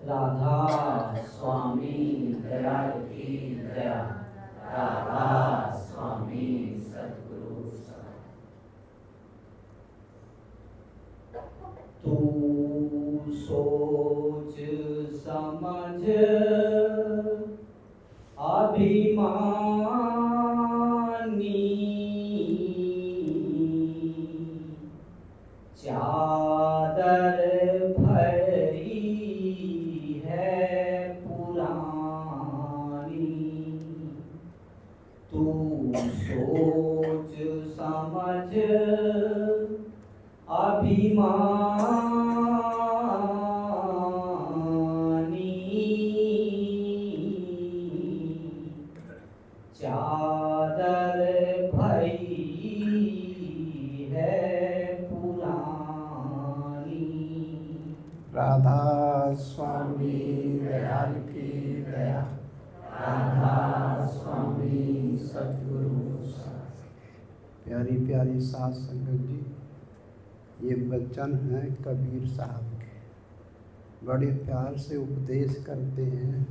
राधा स्वामी दयाल की दया। राधा स्वामी सद्गुरु सदा। तू सोच समझ अभिमानी, चादर भरी है पुरानी। तू सोच समझ अभिमानी, चादर भरी है पुरानी। राधा स्वामी दयाल की दया। राधा स्वामी सद्गुरु सदा। प्यारी प्यारी साध संगत जी, ये वचन हैं कबीर साहब के। बड़े प्यार से उपदेश करते हैं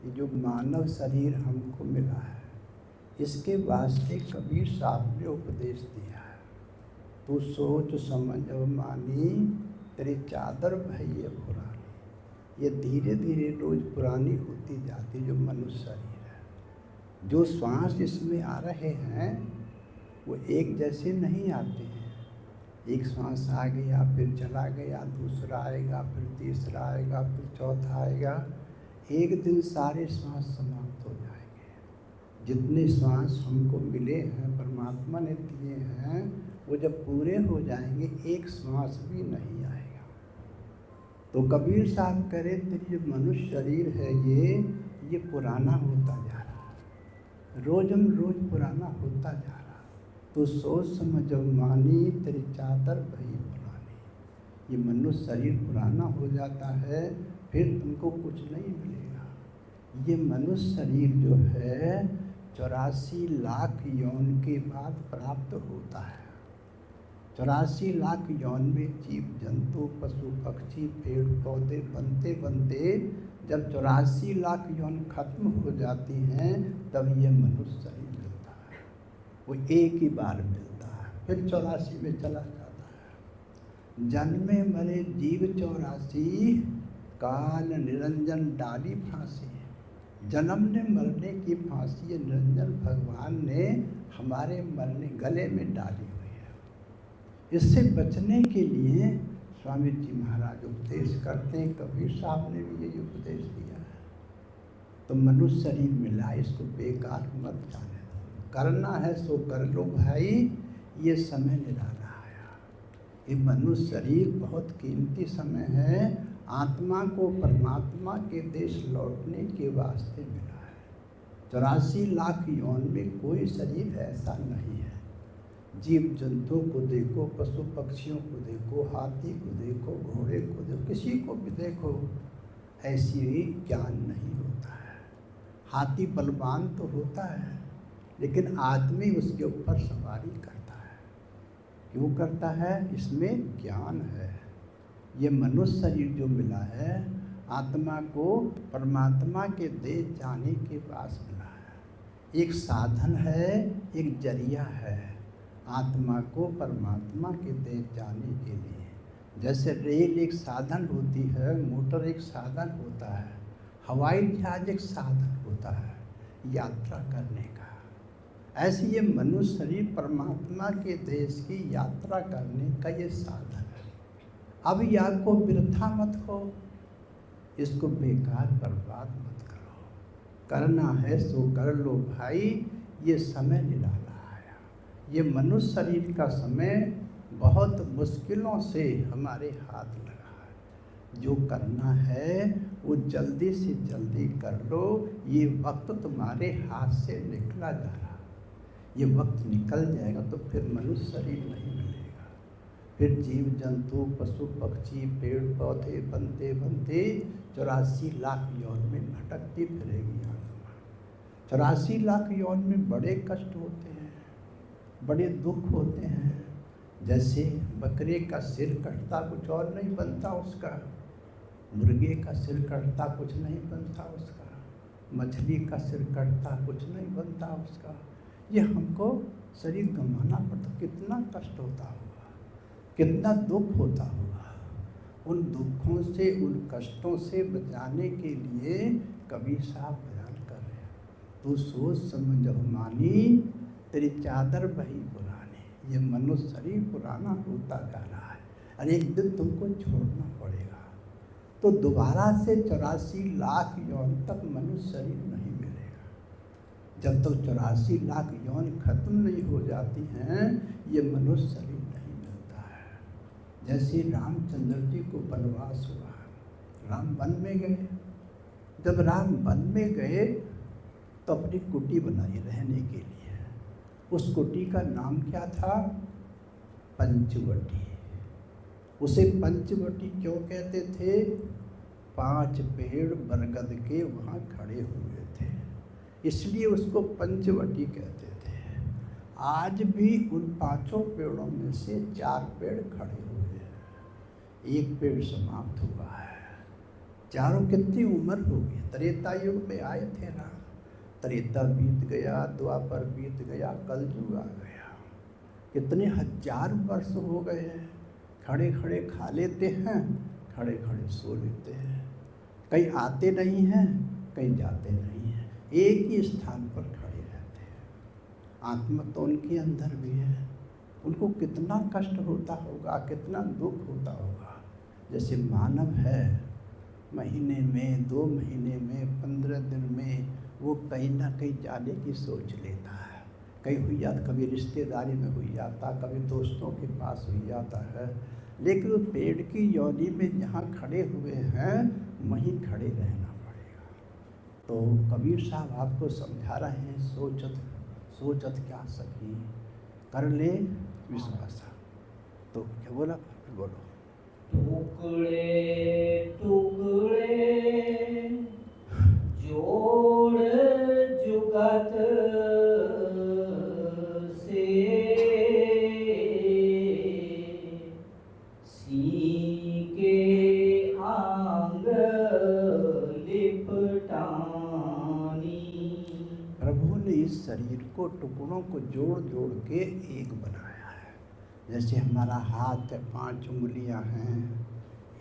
कि जो मानव शरीर हमको मिला है, इसके वास्ते कबीर साहब ने उपदेश दिया है। तू सोच समझ अभिमानी, तेरी चादर भई है पुरानी। ये धीरे धीरे रोज पुरानी होती जाती जो मनुष्य शरीर है। जो श्वास इसमें आ रहे हैं वो एक जैसे नहीं आते हैं। एक श्वास आ गया, फिर चला गया, दूसरा आएगा, फिर तीसरा आएगा, फिर चौथा आएगा। एक दिन सारे श्वास समाप्त हो जाएंगे। जितने श्वास हमको मिले हैं, परमात्मा ने दिए हैं, वो जब पूरे हो जाएंगे एक श्वास भी नहीं आएगा। तो कबीर साहब कह रहे तेरी जो मनुष्य शरीर है ये पुराना होता जा रहा है, रोज पुराना होता जा रहा। तो सोच समझ अभिमानी, तेरी चादर भई पुरानी। ये मनुष्य शरीर पुराना हो जाता है, फिर तुमको कुछ नहीं मिलेगा। ये मनुष्य शरीर जो है 84 लाख यौन के बाद प्राप्त होता है। 84 लाख यौन में जीव जंतु पशु पक्षी पेड़ पौधे बनते बनते जब 84 लाख यौन खत्म हो जाती हैं, तब ये मनुष्य शरीर मिलता है। वो एक ही बार मिलता है, फिर 84 में चला जाता है। जन्मे मरे जीव 84, काल निरंजन डाली फांसी। जन्म ने मरने की फांसी निरंजन भगवान ने हमारे मरने गले में डाली हुई है। इससे बचने के लिए स्वामी जी महाराज उपदेश करते हैं, कबीर साहब ने भी यही उपदेश दिया है। तो मनुष्य शरीर मिला, इसको बेकार मत जाने दो। करना है सो कर लो भाई, ये समय निराला आया। ये मनुष्य शरीर बहुत कीमती समय है, आत्मा को परमात्मा के देश लौटने के वास्ते मिला है। 84 लाख यौन में कोई शरीर ऐसा नहीं है। जीव जंतुओं को देखो, पशु पक्षियों को देखो, हाथी को देखो, घोड़े को देखो, किसी को भी देखो, ऐसी ज्ञान नहीं होता है। हाथी बलवान तो होता है, लेकिन आदमी उसके ऊपर सवारी करता है। क्यों करता है? इसमें ज्ञान है। ये मनुष्य शरीर जो मिला है, आत्मा को परमात्मा के देश जाने के पास मिला है। एक साधन है, एक जरिया है आत्मा को परमात्मा के देश जाने के लिए। जैसे रेल एक साधन होती है, मोटर एक साधन होता है, हवाई जहाज एक साधन होता है यात्रा करने का। ऐसे ये मनुष्य शरीर परमात्मा के देश की यात्रा करने का ये साधन है। अब याद को वृथा मत हो, इसको बेकार बर्बाद मत करो। करना है सो कर लो भाई, ये समय निराला आया। ये मनुष्य शरीर का समय बहुत मुश्किलों से हमारे हाथ लगा है। जो करना है वो जल्दी से जल्दी कर लो। ये वक्त तुम्हारे हाथ से निकला जा रहा, ये वक्त निकल जाएगा तो फिर मनुष्य शरीर नहीं मिलेगा। फिर जीव जंतु पशु पक्षी पेड़ पौधे बनते बनते 84 लाख यौन में भटकती फिरेगी आत्मा। 84 लाख यौन में बड़े कष्ट होते हैं, बड़े दुख होते हैं। जैसे बकरे का सिर कटता, कुछ और नहीं बनता उसका, मुर्गे का सिर कटता कुछ नहीं बनता उसका, मछली का सिर कटता कुछ नहीं बनता उसका। ये हमको शरीर गंवाना पड़ता, कितना कष्ट होता होगा, कितना दुख होता होगा। उन दुखों से, उन कष्टों से बचाने के लिए कबीर साहब बयान कर रहे हैं। तू सोच समझ मानी, तेरी चादर वही पुरानी। ये मनुष्य शरीर पुराना होता जा रहा है और एक दिन तुमको छोड़ना पड़ेगा। तो दोबारा से 84 लाख यौन तक मनुष्य शरीर नहीं मिलेगा। जब तक 84 लाख यौन खत्म नहीं हो जाती हैं, ये मनुष्य शरीर नहीं मिलता है। जैसे रामचंद्र जी को वनवास हुआ, राम वन में गए। जब राम वन में गए तो अपनी कुटी बनाई रहने के लिए। उस कुटी का नाम क्या था? पंचवटी। उसे पंचवटी क्यों कहते थे? 5 पेड़ बरगद के वहाँ खड़े हुए थे, इसलिए उसको पंचवटी कहते थे। आज भी उन 5 पेड़ों में से 4 पेड़ खड़े हुए हैं, 1 पेड़ समाप्त हुआ है। चारों कितनी उम्र होगी? त्रेता युग में आए थे ना, त्रेता बीत गया, द्वापर बीत गया, कलयुग आ गया। कितने हजार वर्ष हो गए हैं। खड़े खड़े खा लेते हैं, खड़े खड़े सो लेते हैं, कहीं आते नहीं हैं, कहीं जाते नहीं हैं, एक ही स्थान पर खड़े रहते हैं। आत्मा तो उनके अंदर भी है, उनको कितना कष्ट होता होगा, कितना दुख होता होगा। जैसे मानव है, महीने में, 2 महीने में, 15 दिन में वो कहीं ना कहीं जाने की सोच लेता है। कहीं हुई जाता, कभी रिश्तेदारी में हुई जाता, कभी दोस्तों के पास हुई जाता है, लेकिन वो पेड़ की योनि में जहाँ खड़े हुए हैं वहीं खड़े रहना पड़ेगा। तो कबीर साहब आपको समझा रहे हैं, सोचत क्या सकी, कर ले विश्वास। तो क्या बोला? बोलो। टुकड़े टुकड़े जोड़ जुगत से, सीके आंग लिपटानी। प्रभु ने इस शरीर को, टुकड़ों को जोड़ जोड़ के एक बनाया है। जैसे हमारा हाथ है, 5 उंगलियां हैं,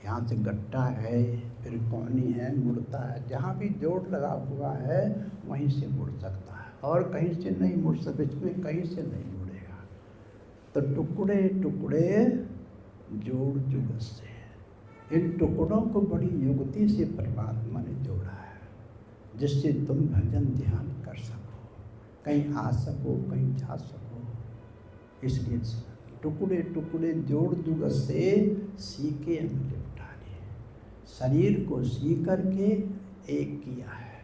यहाँ से गट्टा है, फिर कौनी है, मुड़ता है। जहाँ भी जोड़ लगा हुआ है वहीं से मुड़ सकता है और कहीं से नहीं मुड़ सकता, बीच में कहीं से नहीं मुड़ेगा। तो टुकड़े टुकड़े जोड़ जुगत से, इन टुकड़ों को बड़ी युक्ति से परमात्मा ने जोड़ा है, जिससे तुम भजन ध्यान कर सको, कहीं आ सको, कहीं जा सको। इसलिए टुकड़े टुकड़े जोड़ जुगत से, सीके अंग लिपटाने, शरीर को सी करके एक किया है।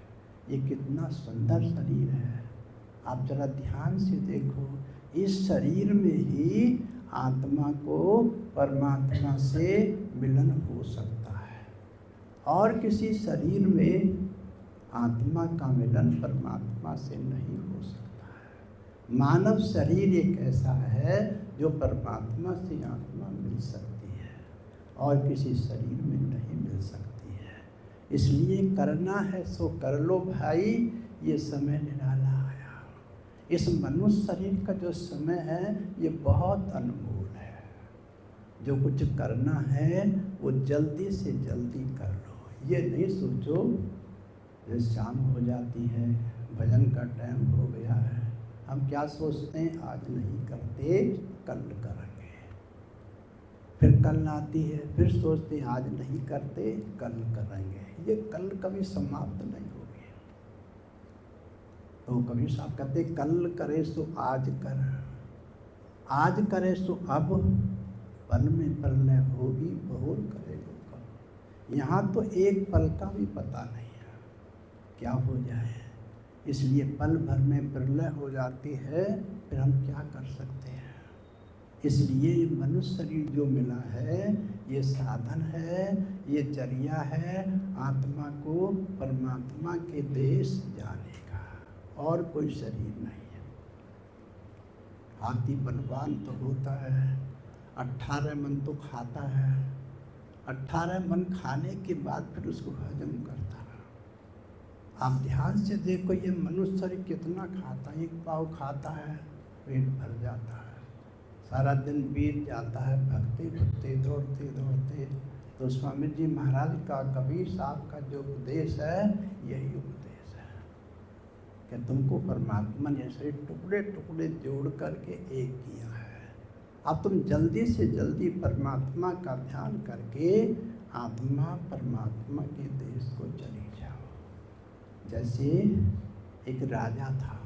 ये कितना सुंदर शरीर है। आप जरा ध्यान से देखो, इस शरीर में ही आत्मा को परमात्मा से मिलन हो सकता है और किसी शरीर में आत्मा का मिलन परमात्मा से नहीं हो सकता है। मानव शरीर एक ऐसा है जो परमात्मा से आत्मा मिल सकती है और किसी शरीर में नहीं मिल सकती है। इसलिए करना है सो कर लो भाई, ये समय निराला आया। इस मनुष्य शरीर का जो समय है ये बहुत अनमोल है। जो कुछ करना है वो जल्दी से जल्दी कर लो। ये नहीं सोचो जब शाम हो जाती है, भजन का टाइम हो गया है, हम क्या सोचते हैं, आज नहीं करते कल करेंगे। फिर कल आती है, फिर सोचते हैं आज नहीं करते कल करेंगे। ये कल कभी समाप्त नहीं होगी। तो कबीर साहब कहते कल करे सो आज कर, आज करे सो अब, पल में प्रलय होगी बहुल करेगा कब। यहाँ तो एक पल का भी पता नहीं है क्या हो जाए, इसलिए पल भर में प्रलय हो जाती है, फिर हम क्या कर सकते हैं। इसलिए मनुष्य शरीर जो मिला है ये साधन है, ये जरिया है आत्मा को परमात्मा के देश जाने का, और कोई शरीर नहीं है। हाथी बलवान तो होता है, 18 मन तो खाता है, 18 मन खाने के बाद फिर उसको हजम करता रहा। आप ध्यान से देखो, ये मनुष्य शरीर कितना खाता है, 1 पाव खाता है, पेट भर जाता है, सारा दिन बीत जाता है भगते भगते दौड़ते दौड़ते। तो स्वामी जी महाराज का, कबीर साहब का जो उपदेश है, यही उपदेश है कि तुमको परमात्मा ने शरीर टुकड़े टुकड़े जोड़ करके एक किया है। अब तुम जल्दी से जल्दी परमात्मा का ध्यान करके आत्मा परमात्मा के देश को चले जाओ। जैसे एक राजा था,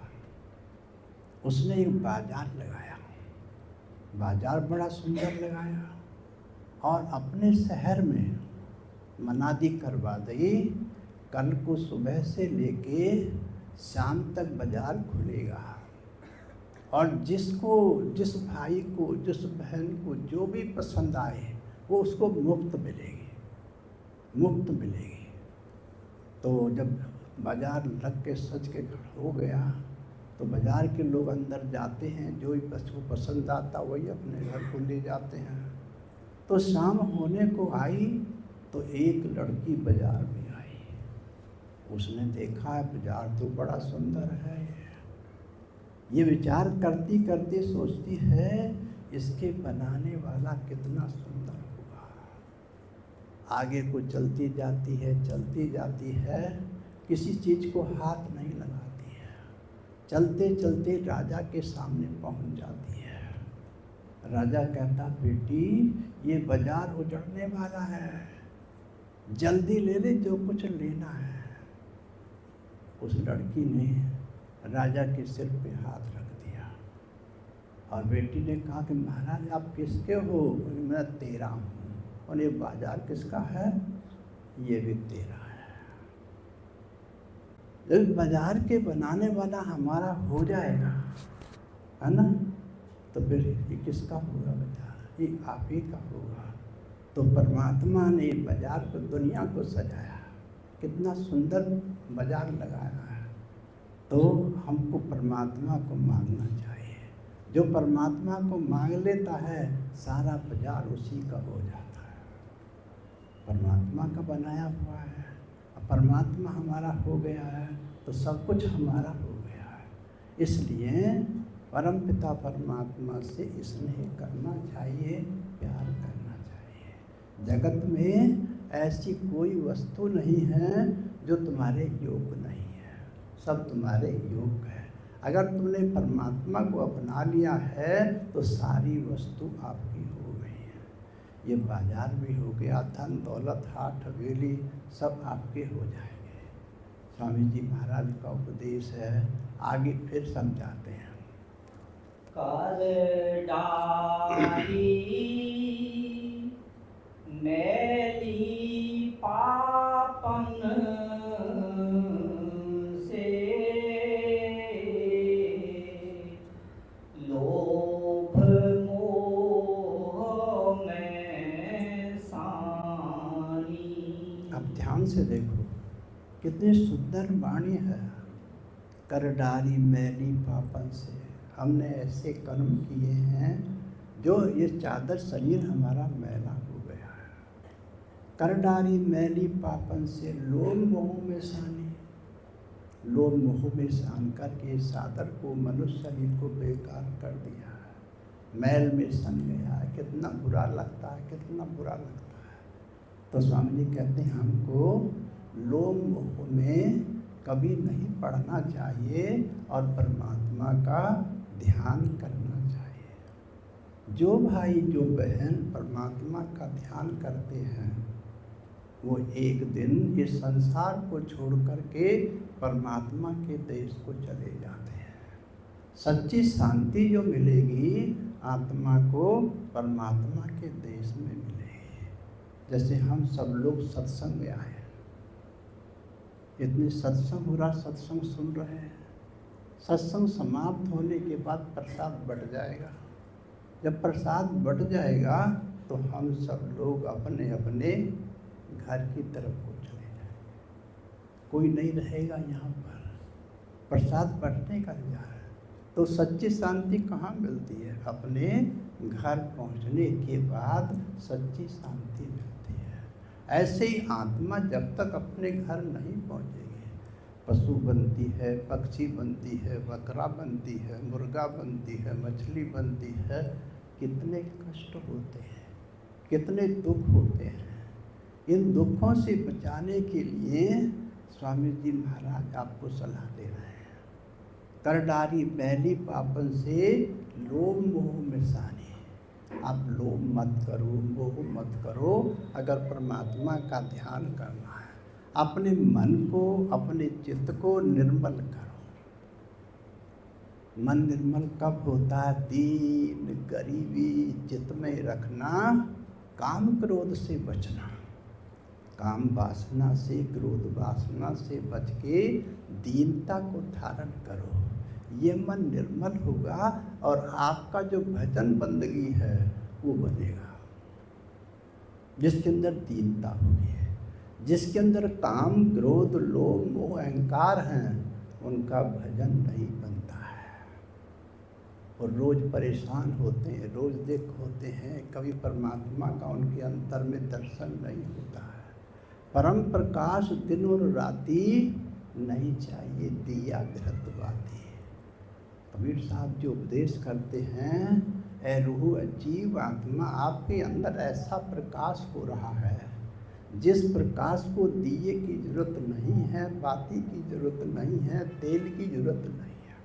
उसने एक बाजार लगाया, बाजार बड़ा सुंदर लगाया और अपने शहर में मनादी करवा दी, कल को सुबह से लेके शाम तक बाजार खुलेगा और जिसको, जिस भाई को, जिस बहन को जो भी पसंद आए वो उसको मुफ्त मिलेगी, मुफ्त मिलेगी। तो जब बाजार लग के सज के हो गया तो बाजार के लोग अंदर जाते हैं, जो भी को पसंद आता वही अपने घर को ले जाते हैं। तो शाम होने को आई तो एक लड़की बाजार में आई, उसने देखा बाजार तो बड़ा सुंदर है, ये विचार करती करती सोचती है इसके बनाने वाला कितना सुंदर होगा। आगे को चलती जाती है, चलती जाती है, किसी चीज़ को हाथ नहीं लगाती है, चलते चलते राजा के सामने पहुंच जाती है। राजा कहता, बेटी ये बाजार उजड़ने वाला है, जल्दी ले ले जो कुछ लेना है। उस लड़की ने राजा के सिर पे हाथ रख दिया और बेटी ने कहा कि महाराज आप किसके हो? मैं तेरा हूँ। और ये बाजार किसका है? ये भी तेरा है। जब बाजार के बनाने वाला हमारा हो जाएगा, है ना, तो फिर ये किसका होगा बाजार? ये आप ही का होगा। तो परमात्मा ने बाजार को, दुनिया को सजाया, कितना सुंदर बाजार लगाया है। तो हमको परमात्मा को मांगना चाहिए। जो परमात्मा को मांग लेता है सारा बाजार उसी का हो जाता है। परमात्मा का बनाया हुआ है, अब परमात्मा हमारा हो गया है तो सब कुछ हमारा हो गया है। इसलिए परमपिता परमात्मा से स्नेह करना चाहिए, प्यार करना चाहिए। जगत में ऐसी कोई वस्तु नहीं है जो तुम्हारे योग्य नहीं है, सब तुम्हारे योग्य है। अगर तुमने परमात्मा को अपना लिया है तो सारी वस्तु आपकी हो गई है। ये बाजार भी हो गया, धन दौलत हाथ हवेली सब आपके हो जाएंगे। स्वामी जी महाराज का उपदेश है, आगे फिर समझाते हैं। कर डाली मैली पापन से, लोभ मोह में सानी। अब ध्यान से देखो कितनी सुंदर वाणी है। कर डाली मैली पापन से, हमने ऐसे कर्म किए हैं जो ये चादर शरीर हमारा मैला हो गया है। कर डाली मैली पापन से, लोभ मोह में सानी, लोभ मोह में सान करके इस चादर को, मनुष्य शरीर को बेकार कर दिया है, मैल में सन गया है। कितना बुरा लगता है, कितना बुरा लगता है। तो स्वामी जी कहते हैं हमको लोभ मोह में कभी नहीं पढ़ना चाहिए और परमात्मा का ध्यान करना चाहिए। जो भाई जो बहन परमात्मा का ध्यान करते हैं वो एक दिन इस संसार को छोड़ करके परमात्मा के देश को चले जाते हैं। सच्ची शांति जो मिलेगी आत्मा को परमात्मा के देश में मिलेगी। जैसे हम सब लोग सत्संग में आए, इतनी सत्संग हो रहा, सत्संग सुन रहे हैं। सत्संग समाप्त होने के बाद प्रसाद बँट जाएगा। जब प्रसाद बँट जाएगा तो हम सब लोग अपने अपने घर की तरफ को चले जाएंगे, कोई नहीं रहेगा यहाँ पर। प्रसाद बँटने का जा है तो सच्ची शांति कहाँ मिलती है? अपने घर पहुँचने के बाद सच्ची शांति मिलती है। ऐसे ही आत्मा जब तक अपने घर नहीं पहुँचेगी, पशु बनती है, पक्षी बनती है, बकरा बनती है, मुर्गा बनती है, मछली बनती है, कितने कष्ट होते हैं, कितने दुख होते हैं। इन दुखों से बचाने के लिए स्वामी जी महाराज आपको सलाह दे रहे हैं। कर डारी पहली पापन से लोभ मोह मिसाने। आप लोभ मत करो, मोह मत करो। अगर परमात्मा का ध्यान करना है, अपने मन को, अपने चित्त को निर्मल करो। मन निर्मल कब होता है? दीन गरीबी चित्त में रखना, काम क्रोध से बचना। काम वासना से, क्रोध वासना से बच के दीनता को धारण करो। ये मन निर्मल होगा और आपका जो भजन बंदगी है वो बनेगा। जिसके अंदर दीनता होगी, जिसके अंदर काम क्रोध लोभ मोह अहंकार हैं, उनका भजन नहीं बनता है। और रोज़ परेशान होते हैं, रोज़ दुख होते हैं, कभी परमात्मा का उनके अंतर में दर्शन नहीं होता है। परम प्रकाश दिन और राति नहीं चाहिए दिया घृत बाती। कबीर साहब जो उपदेश करते हैं, ऐ रूह अजीब आत्मा, आपके अंदर ऐसा प्रकाश हो रहा है जिस प्रकाश को दिए की जरूरत नहीं है, बाती की जरूरत नहीं है, तेल की जरूरत नहीं है।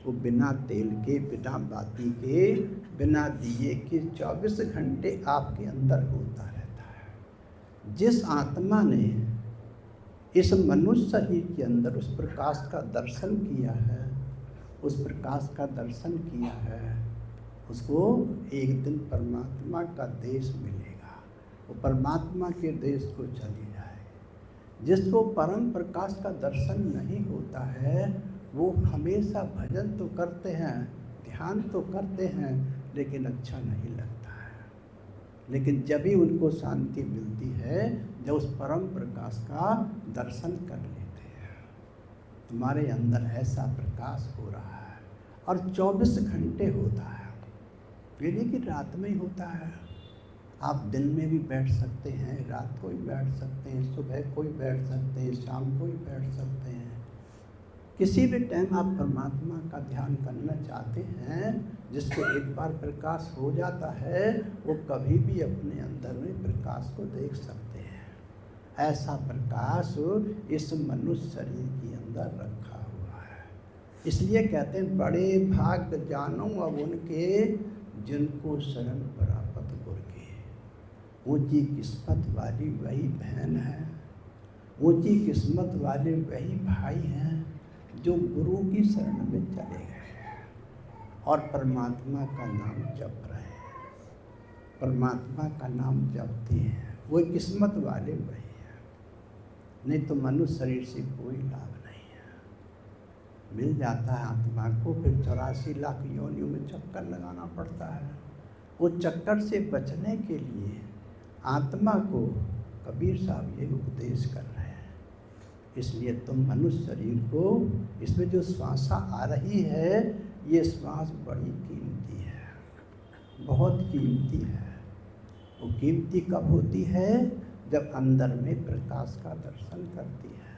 वो बिना तेल के, बिना बाती के, बिना दिए के 24 घंटे आपके अंदर होता रहता है। जिस आत्मा ने इस मनुष्य शरीर के अंदर उस प्रकाश का दर्शन किया है, उस प्रकाश का दर्शन किया है, उसको एक दिन परमात्मा का देश मिलेगा। वो परमात्मा के देश को चली जाए। जिसको परम प्रकाश का दर्शन नहीं होता है, वो हमेशा भजन तो करते हैं, ध्यान तो करते हैं, लेकिन अच्छा नहीं लगता है। लेकिन जब भी उनको शांति मिलती है, जब उस परम प्रकाश का दर्शन कर लेते हैं। तुम्हारे अंदर ऐसा प्रकाश हो रहा है और 24 घंटे होता है। ये नहीं कि रात में ही होता है। आप दिन में भी बैठ सकते हैं, रात को भी बैठ सकते हैं, सुबह को भी बैठ सकते हैं, शाम को भी बैठ सकते हैं। किसी भी टाइम आप परमात्मा का ध्यान करना चाहते हैं, जिसको एक बार प्रकाश हो जाता है, वो कभी भी अपने अंदर में प्रकाश को देख सकते हैं। ऐसा प्रकाश इस मनुष्य शरीर के अंदर रखा हुआ है। इसलिए कहते हैं, बड़े भाग जानो अब उनके जिनको शरण प्राप्त गुर के। ऊंची किस्मत वाली वही बहन है, ऊंची किस्मत वाले वही भाई हैं जो गुरु की शरण में चले गए और परमात्मा का नाम जप रहे हैं, परमात्मा का नाम जपते हैं। वो किस्मत वाले वही हैं। नहीं तो मनुष्य शरीर से कोई लाभ नहीं है। मिल जाता है आत्मा को, फिर 84 लाख योनियों में चक्कर लगाना पड़ता है। वो चक्कर से बचने के लिए आत्मा को कबीर साहब ये उपदेश कर रहे हैं। इसलिए तुम मनुष्य शरीर को, इसमें जो श्वास आ रही है, ये श्वास बड़ी कीमती है, बहुत कीमती है। वो कीमती कब होती है? जब अंदर में प्रकाश का दर्शन करती है,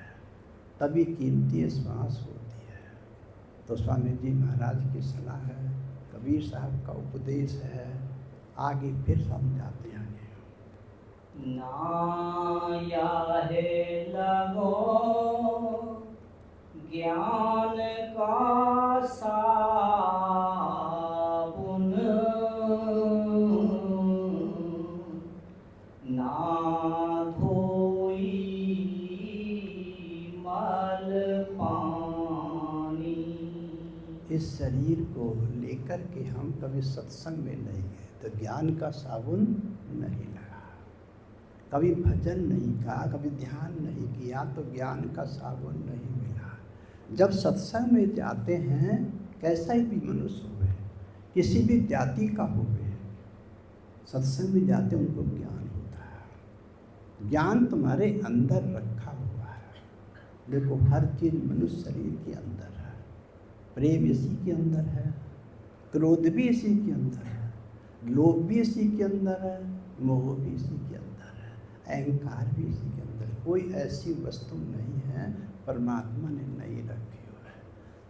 तभी कीमती श्वास होती है। तो स्वामी जी महाराज की सलाह है, कबीर साहब का उपदेश है, आगे फिर समझाते हैं। ना याहे लगो ज्ञान का साबुन, ना धोई मल पानी। इस शरीर को लेकर के हम कभी सत्संग में नहीं गए तो ज्ञान का साबुन नहीं लगा, कभी भजन नहीं कहा, कभी ध्यान नहीं किया तो ज्ञान का साबुन नहीं मिला। जब सत्संग में जाते हैं, कैसा ही भी मनुष्य हो गए, किसी भी जाति का हो गए, सत्संग में जाते उनको ज्ञान होता है। ज्ञान तुम्हारे अंदर रखा हुआ है। देखो, हर चीज़ मनुष्य शरीर के अंदर है। प्रेम इसी के अंदर है, क्रोध भी इसी के अंदर है, लोभ भी इसी के अंदर है, मोह भी इसी के अंदर है। अहंकार भी इसी के अंदर। कोई ऐसी वस्तु नहीं है परमात्मा ने नहीं रखी हुई है।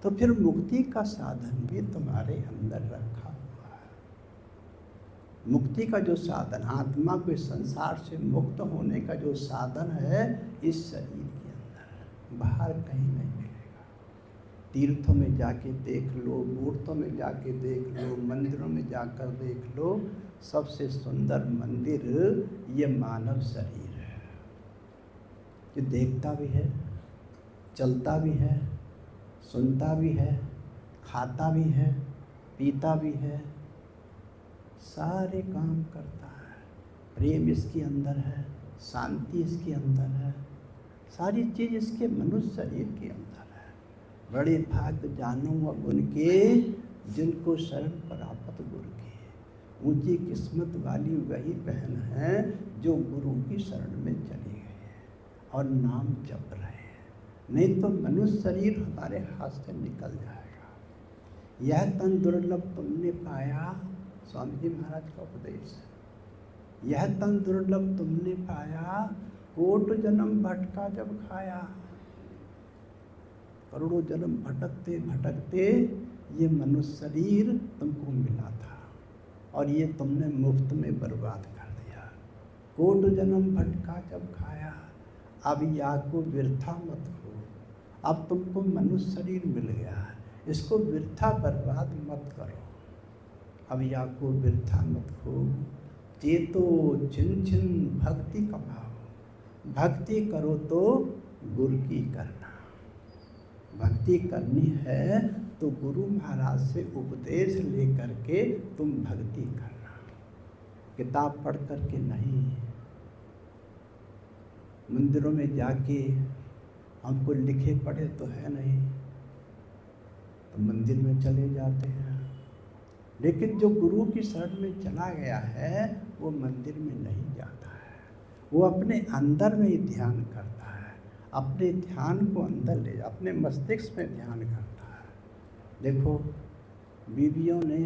तो फिर मुक्ति का साधन भी तुम्हारे अंदर रखा हुआ है। मुक्ति का जो साधन, आत्मा को इस संसार से मुक्त होने का जो साधन है, इस शरीर के अंदर, बाहर कहीं नहीं मिलेगा। तीर्थों में जाके देख लो, मूर्तों में जाके देख लो, मंदिरों में जाकर देख लो, सबसे सुंदर मंदिर ये मानव शरीर है, जो देखता भी है, चलता भी है, सुनता भी है, खाता भी है, पीता भी है, सारे काम करता है। प्रेम इसके अंदर है, शांति इसके अंदर है, सारी चीज़ इसके मनुष्य शरीर के अंदर है। बड़े भाग्य जानो अब उनके जिनको शरण प्राप्त गुरु की। ऊंची किस्मत वाली वही बहन है जो गुरु की शरण में चली गई है और नाम जप रहे हैं। नहीं तो मनुष्य शरीर हमारे हाथ से निकल जाएगा। यह तन दुर्लभ तुमने पाया, स्वामी जी महाराज का उपदेश है। यह तन दुर्लभ तुमने पाया, कोट जन्म भटका जब खाया। करोड़ों जन्म भटकते भटकते ये मनुष्य शरीर तुमको मिला था और ये तुमने मुफ्त में बर्बाद कर दिया। कोट जन्म भटका जब खाया, अब या को व्यर्था मत खो। अब तुमको मनुष्य शरीर मिल गया है, इसको व्यर्था बर्बाद मत करो। अब या को व्यर्था मत खो। चेतो छिन छिन भक्ति कमाओ। भक्ति करो तो गुरु की करना। भक्ति करनी है तो गुरु महाराज से उपदेश लेकर के तुम भक्ति करना, किताब पढ़ करके नहीं। मंदिरों में जाके हमको लिखे पढ़े तो है नहीं, तो मंदिर में चले जाते हैं। लेकिन जो गुरु की शरण में चला गया है वो मंदिर में नहीं जाता है, वो अपने अंदर में ही ध्यान करता है, अपने ध्यान को अंदर ले, अपने मस्तिष्क में ध्यान करता है। देखो बीवियों ने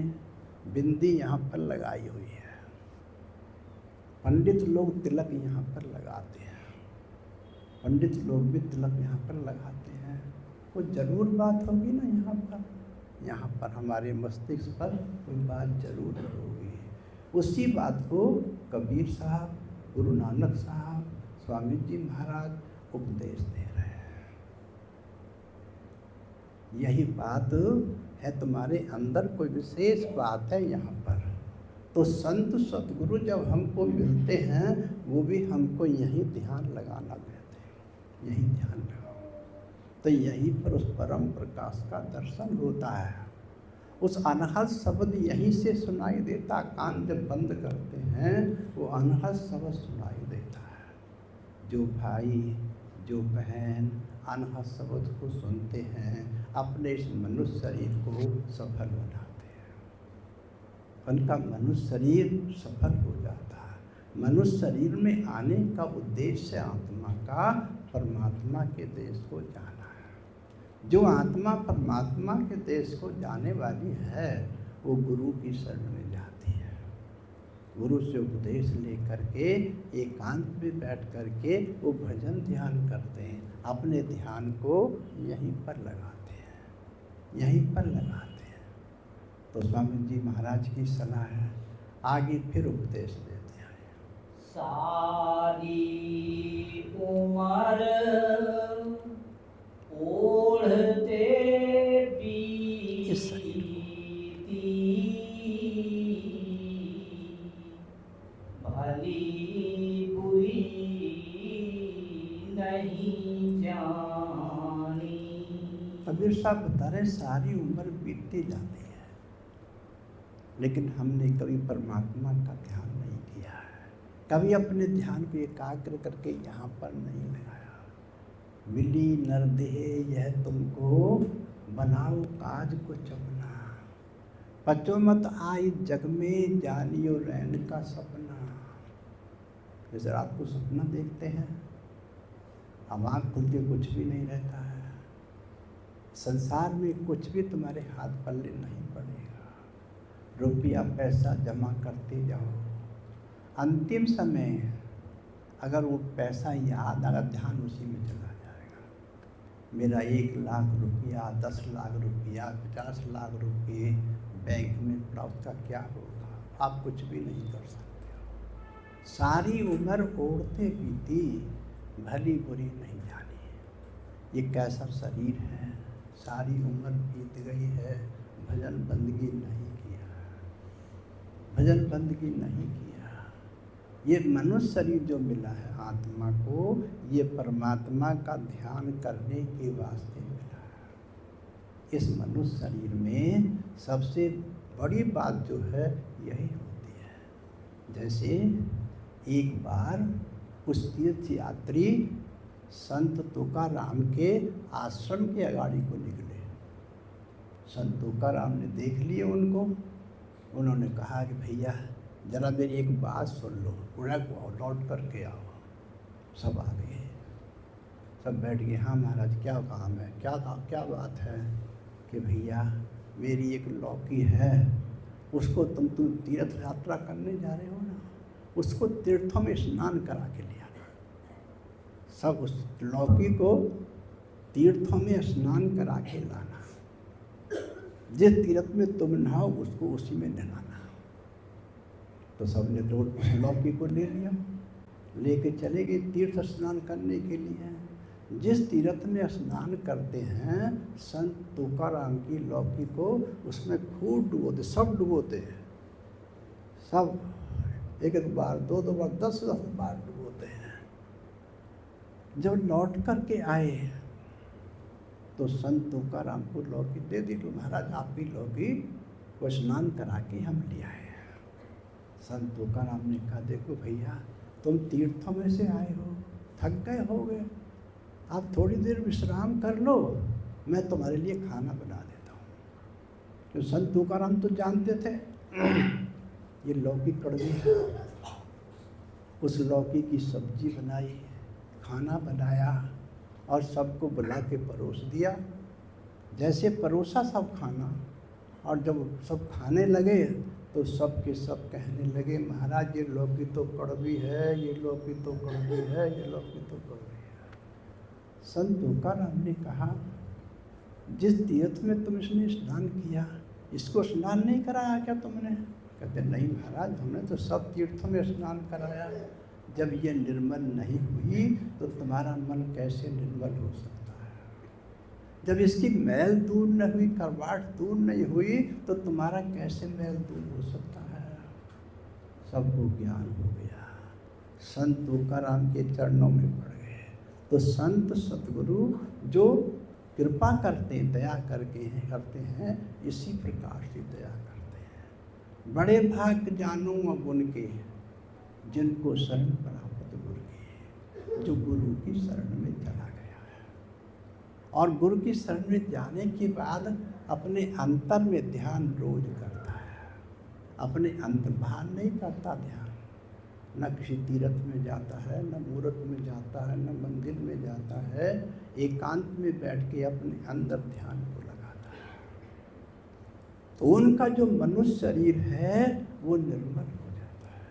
बिंदी यहाँ पर लगाई हुई है, पंडित लोग तिलक यहाँ पर लगाते हैं, पंडित लोग भी तिलक यहाँ पर लगाते हैं। वो जरूर बात होगी ना यहाँ पर हमारे मस्तिष्क पर कोई बात जरूर होगी। उसी बात को कबीर साहब, गुरु नानक साहब, स्वामी जी महाराज उपदेश दे रहे हैं। यही बात है, तुम्हारे अंदर कोई विशेष बात है यहाँ पर। तो संत सतगुरु जब हमको मिलते हैं वो भी हमको यही ध्यान लगाना कहते हैं, यही ध्यान लगाओ। तो यहीं पर उस परम प्रकाश का दर्शन होता है। उस अनहद शब्द यहीं से सुनाई देता। कान जब बंद करते हैं वो अनहद शब्द सुनाई देता है। जो भाई जो बहन अनहद शब्द को सुनते हैं अपने इस मनुष्य शरीर को सफल बनाते हैं, उनका मनुष्य शरीर सफल हो जाता है। मनुष्य शरीर में आने का उद्देश्य आत्मा का परमात्मा के देश को जाना है। जो आत्मा परमात्मा के देश को जाने वाली है वो गुरु की शरण में जाती है। गुरु से उपदेश लेकर के एकांत में बैठ कर के वो भजन ध्यान करते हैं, अपने ध्यान को यहीं पर लगाते हैं, यहीं पर लगाते हैं। तो स्वामी जी महाराज की सलाह है, आगे फिर उपदेश देते हैं। सारी उम्र ओढ़ते बीती भली बुरी नहीं जानी। कबीर साहब बता रहे सारी उम्र बीतती जाती है, लेकिन हमने कभी परमात्मा का ध्यान नहीं किया है, कभी अपने ध्यान को एकाग्र करके यहाँ पर नहीं लगाया। मिली नरदेह यह तुमको बनाओ काज को चपना, बच्चों मत आई जग में जानियो रैन का सपना। जैसे रात को सपना देखते हैं, अब आँख खुल के कुछ भी नहीं रहता है, संसार में कुछ भी तुम्हारे हाथ पल्ले नहीं पड़ेगा। रुपया पैसा जमा करते जाओ, अंतिम समय अगर वो पैसा याद आएगा ध्यान उसी में चला जाएगा। मेरा 1 लाख रुपया, 10 लाख रुपया, 50 लाख रुपये बैंक में पड़ा, उसका क्या होगा? आप कुछ भी नहीं कर सकते हो। सारी उम्र ओढ़ते बीती, भली बुरी नहीं जानी। ये कैसा शरीर है, सारी उम्र बीत गई है, भजन बंदगी नहीं किया, भजन बंदगी नहीं किया। ये मनुष्य शरीर जो मिला है आत्मा को, ये परमात्मा का ध्यान करने के वास्ते मिला है। इस मनुष्य शरीर में सबसे बड़ी बात जो है यही होती है। जैसे एक बार कुछ तीर्थ यात्री संत तुकाराम के आश्रम के अगाड़ी को निकले। संत तुकाराम ने देख लिए उनको, उन्होंने कहा कि भैया जरा मेरी एक बात सुन लो, पुणे को लौट करके आओ। सब आ गए, सब बैठ गए। हाँ महाराज क्या काम है, क्या बात है? कि भैया मेरी एक लौकी है, उसको तुम तीर्थ यात्रा करने जा रहे हो ना, उसको तीर्थों में स्नान करा के ले आना। सब उस लौकी को तीर्थों में स्नान करा के लाना। जिस तीर्थ में तुम नहाओ उसको उसी में नहाना। तो सबने तो उस लौकी को ले लिया, लेके चले गए तीर्थ स्नान करने के लिए। जिस तीर्थ में स्नान करते हैं संत तुकाराम की लौकी को उसमें खूब डुबोते, सब डुबोते हैं, सब एक बार, दो बार, 10 बार डुबोते हैं। जब लौट करके आए तो संत तुकाराम को लौकी दे दी। तो महाराज आपकी लौकी को स्नान करा के हम ले आए। संत तुकाराम ने कहा देखो भैया तुम तीर्थों में से आए हो, थक गए होगे, आप थोड़ी देर विश्राम कर लो, मैं तुम्हारे लिए खाना बना देता हूँ। तो संत तुकाराम तो जानते थे ये लौकी कड़वी है। उस लौकी की सब्जी बनाई, खाना बनाया और सबको बुला के परोस दिया। जैसे परोसा सब खाना, और जब सब खाने लगे तो सब के सब कहने लगे महाराज ये लौकी तो कड़वी है, ये लौकी तो कड़वी है, ये लौकी तो कड़वी है। संत तुकाराम ने कहा जिस तीर्थ में तुम इसने स्नान किया, इसको स्नान नहीं कराया क्या तुमने? कहते नहीं महाराज हमने तो सब तीर्थों में स्नान कराया। जब ये निर्मल नहीं हुई तो तुम्हारा मन कैसे निर्मल हो सकता है? जब इसकी मैल दूर न हुई, करवाट दूर नहीं हुई, तो तुम्हारा कैसे मैल दूर हो सकता है? सबको ज्ञान हो गया, संत तुकाराम के चरणों में पड़ गए। तो संत सतगुरु जो कृपा करते हैं, दया करते हैं, इसी प्रकार से दया करते हैं। बड़े भाग्य जानो अब उनके जिनको शरण प्राप्त गुरु की, जो गुरु की शरण में चला गया है और गुरु की शरण में जाने के बाद अपने अंतर में ध्यान रोज करता है। अपने अंतर बाहर नहीं करता ध्यान, न किसी तीर्थ में जाता है, न मूर्त में जाता है, न मंदिर में जाता है। एकांत में बैठ के अपने अंदर ध्यान को लगाता है। तो उनका जो मनुष्य शरीर है वो निर्मल हो जाता है,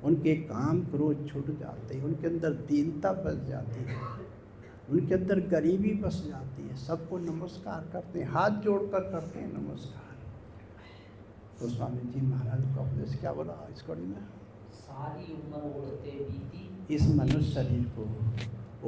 उनके काम क्रोध छूट जाते हैं, उनके अंदर दीनता बस जाती है, उनके अंदर गरीबी बस जाती है। सबको नमस्कार करते हैं, हाथ जोड़कर करते हैं नमस्कार। तो स्वामी जी महाराज का उपदेश क्या बोला इस कड़ी में? सारी उम्र ओढ़ते बीती, इस मनुष्य शरीर को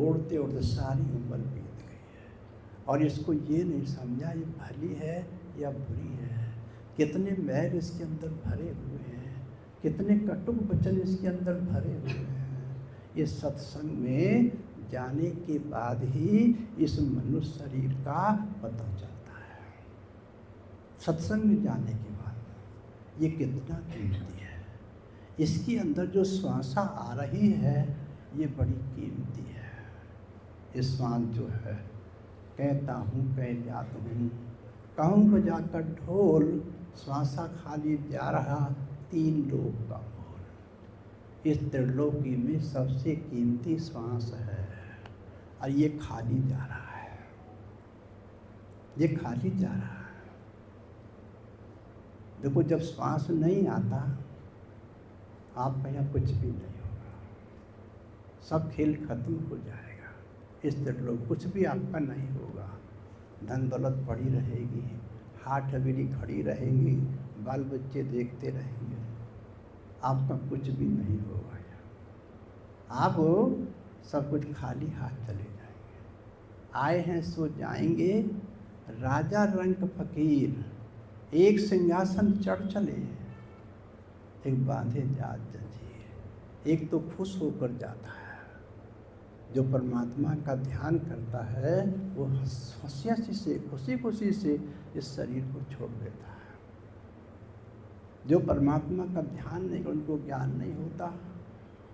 ओढ़ते ओढ़ते सारी उम्र बीत गई है और इसको ये नहीं समझा ये भली है या बुरी है। कितने मैल इसके अंदर भरे हुए हैं, कितने कटुक वचन इसके अंदर भरे हुए हैं। इस सत्संग में जाने के बाद ही इस मनुष्य शरीर का पता चलता है। सत्संग में जाने के बाद ये कितना कीमती है, इसके अंदर जो श्वासा आ रही है ये बड़ी कीमती है। ये श्वास जो है कहता हूँ कह जात हूँ, कहूँ बजाकर ढोल, श्वासा खाली जा रहा 3 लोक का मोल। इस त्रिलोकी में सबसे कीमती श्वास है और ये खाली जा रहा है, ये खाली जा रहा है। देखो जब श्वास नहीं आता आपका यहाँ कुछ भी नहीं होगा। सब खेल खत्म हो जाएगा। इस लोग कुछ भी आपका नहीं होगा। धन दौलत पड़ी रहेगी, हाथ हवेली खड़ी रहेंगी, बाल बच्चे देखते रहेंगे, आपका कुछ भी नहीं होगा। आप सब कुछ खाली हाथ चले जाएंगे। आए हैं सो जाएंगे, राजा रंग फकीर, एक सिंहासन चढ़ चले, एक बांधे जात जंजीर। एक तो खुश होकर जाता है, जो परमात्मा का ध्यान करता है वो हंसी से खुशी खुशी से इस शरीर को छोड़ देता है। जो परमात्मा का ध्यान नहीं, उनको ज्ञान नहीं होता,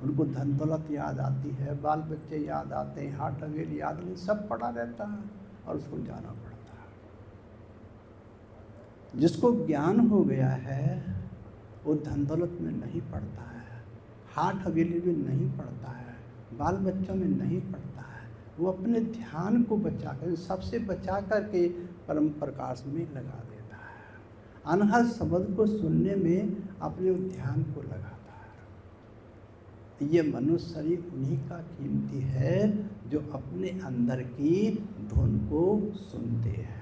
उनको धन दौलत याद आती है, बाल बच्चे याद आते हैं, हाथ हवेली याद नहीं, सब पड़ा रहता है और उसको जाना पड़ता है। जिसको ज्ञान हो गया है वो धन दौलत में नहीं पड़ता है, हाथ हवेली में नहीं पड़ता है, बाल बच्चों में नहीं पड़ता है। वो अपने ध्यान को बचा कर, सबसे बचा करके परम प्रकाश में लगा देता है। अनहद शब्द को सुनने में अपने ध्यान को लगाता है। ये मनुष्य शरीर उन्हीं का कीमती है जो अपने अंदर की धुन को सुनते हैं।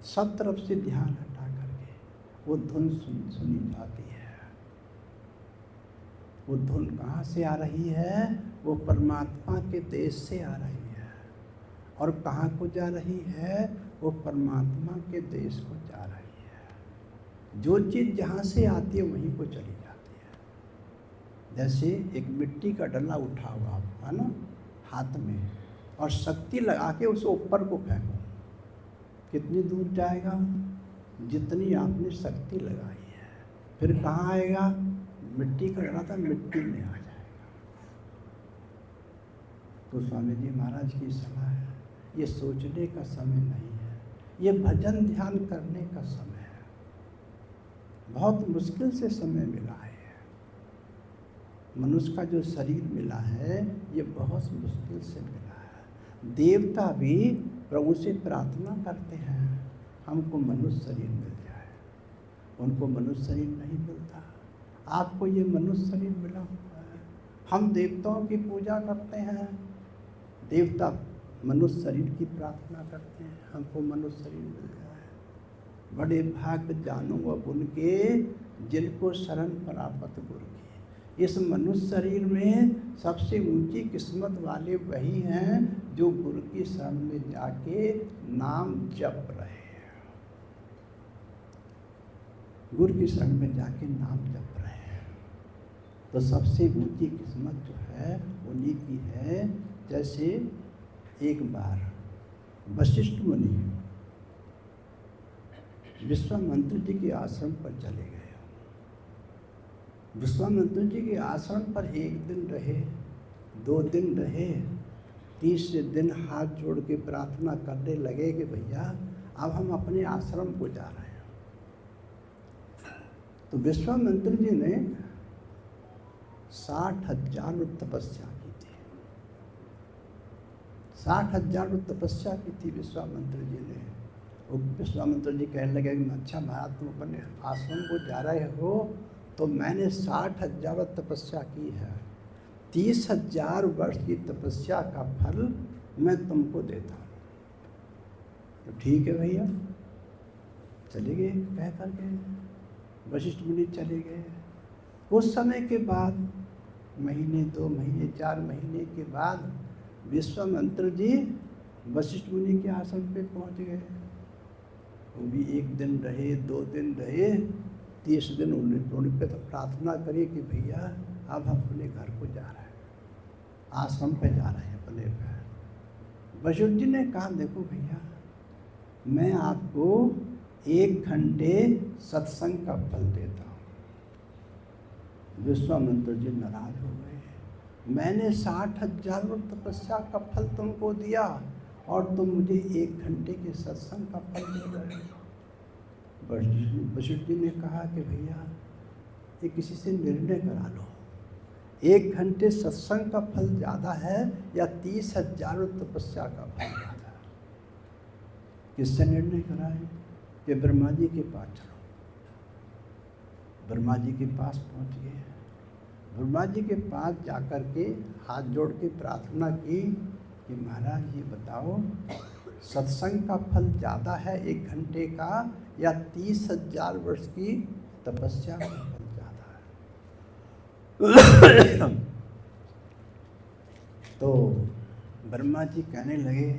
सब तरफ से ध्यान हटा करके वो धुन सुनी जाती है। वो धुन कहाँ से आ रही है? वो परमात्मा के देश से आ रही है। और कहाँ को जा रही है? वो परमात्मा के देश को जा रही है। जो चीज़ जहाँ से आती है वहीं को चली जाती है। जैसे एक मिट्टी का डला उठा हुआ है ना हाथ में, और शक्ति लगा के उसे ऊपर को फेंको, कितनी दूर जाएगा? जितनी आपने शक्ति लगाई है। फिर कहाँ आएगा? मिट्टी का डला था, मिट्टी में आ जाएगा। तो स्वामी जी महाराज की सलाह है, ये सोचने का समय नहीं है, ये भजन ध्यान करने का समय है। बहुत मुश्किल से समय मिला है। मनुष्य का जो शरीर मिला है ये बहुत मुश्किल से मिला है। देवता भी प्रभु से प्रार्थना करते हैं हमको मनुष्य शरीर मिल जाए, उनको मनुष्य शरीर नहीं मिलता। आपको ये मनुष्य शरीर मिला हुआ है। हम देवताओं की पूजा करते हैं, देवता मनुष्य शरीर की प्रार्थना करते हैं, हमको मनुष्य शरीर मिल जाए। बड़े भाग्य जानो अब उनके जिनको शरण प्राप्त गुरु की। इस मनुष्य शरीर में सबसे ऊंची किस्मत वाले वही हैं जो गुरु की शरण में जाके नाम जप रहे हैं, गुरु की शरण में जाके नाम जप रहे हैं। तो सबसे ऊंची किस्मत जो है उन्हीं की है। जैसे एक बार वशिष्ठ मुनि विश्वामित्र जी के आश्रम पर चले गए। विश्वामित्र जी के आश्रम पर एक दिन रहे, 2 दिन रहे, तीसरे दिन हाथ जोड़ के प्रार्थना करने लगे कि भैया अब हम अपने आश्रम को जा रहे हैं। तो विश्वामित्र जी ने 60,000 तपस्या की थी। 60,000 तपस्या की थी विश्वामित्र जी ने। वो विश्वामित्र जी कहने लगे कि अच्छा महाराज तुम अपने आश्रम को जा रहे हो, तो मैंने 60,000 तपस्या की है, 30,000 वर्ष की तपस्या का फल मैं तुमको देता हूँ। तो ठीक है भैया, चले गए कह करके वशिष्ठ मुनि चले गए। उस समय के बाद महीने, 2 महीने, 4 महीने के बाद विश्वामित्र जी वशिष्ठ मुनि के आश्रम पे पहुँच गए। वो भी 1 दिन रहे, 2 दिन रहे, 30 दिन उन्होंने पे तो प्रार्थना करी कि भैया अब हम अपने घर को जा रहे हैं, आश्रम पे जा रहे हैं अपने घर। वशिष्ठ जी ने कहा देखो भैया मैं आपको 1 घंटे सत्संग का फल देता हूँ। विश्वामित्र जी नाराज हो गए। मैंने 60,000 तपस्या का फल तुमको दिया और तुम मुझे 1 घंटे के सत्संग का फल दे रहे हो। वशिष्ठ जी ने कहा कि भैया ये किसी से निर्णय करा लो, 1 घंटे सत्संग का फल ज़्यादा है या 30,000 तपस्या का फल ज़्यादा है? किससे निर्णय कराए? कि ब्रह्मा जी के पास चलो। ब्रह्मा जी के पास पहुंच गए। ब्रह्मा जी के पास जाकर के हाथ जोड़ के प्रार्थना की कि महाराज ये बताओ, सत्संग का फल ज़्यादा है 1 घंटे का या 30,000 वर्ष की तपस्या का फल ज़्यादा है? तो ब्रह्मा जी कहने लगे,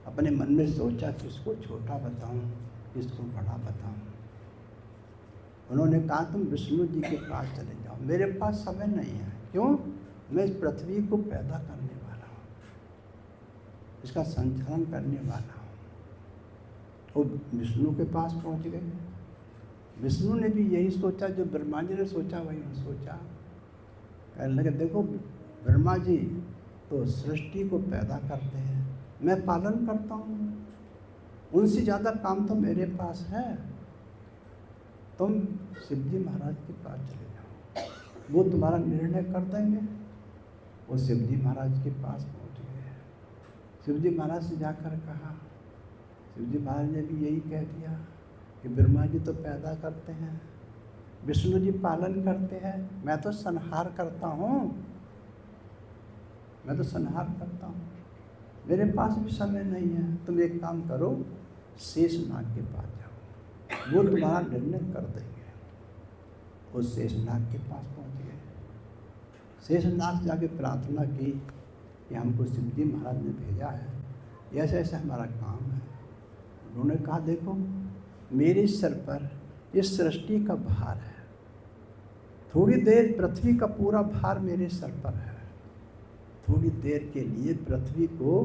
अपने मन में सोचा किसको छोटा बताऊं, किसको बड़ा बताऊं। उन्होंने कहा तुम विष्णु जी के पास चले जाओ, मेरे पास समय नहीं है। क्यों? मैं इस पृथ्वी को पैदा करने वाला हूँ, इसका संचालन करने वाला हूँ। वो विष्णु के पास पहुँच गए। विष्णु ने भी यही सोचा जो ब्रह्मा जी ने सोचा, वही सोचा। कहने लगे देखो ब्रह्मा जी तो सृष्टि को पैदा करते हैं, मैं पालन करता हूँ, उनसे ज़्यादा काम तो मेरे पास है। तुम शिव जी महाराज के पास चले जाओ, वो तुम्हारा निर्णय कर देंगे। वो शिव जी महाराज के पास पहुँच गए। शिव जी महाराज से जाकर कहा, शिव जी महाराज ने भी यही कह दिया कि ब्रह्मा जी तो पैदा करते हैं, विष्णु जी पालन करते हैं, मैं तो संहार करता हूँ, मैं तो संहार करता हूँ, मेरे पास भी समय नहीं है। तुम एक काम करो, शेषनाग के पास जाओ, वो तुम्हारा निर्णय कर देंगे। वो शेषनाग के पास पहुँच गए। शेषनाग से जाके प्रार्थना की कि हमको शिव जी महाराज ने भेजा है, ऐसे ऐसे हमारा काम है। उन्होंने कहा देखो मेरे सर पर इस सृष्टि का भार है, थोड़ी देर पृथ्वी का पूरा भार मेरे सर पर है, थोड़ी देर के लिए पृथ्वी को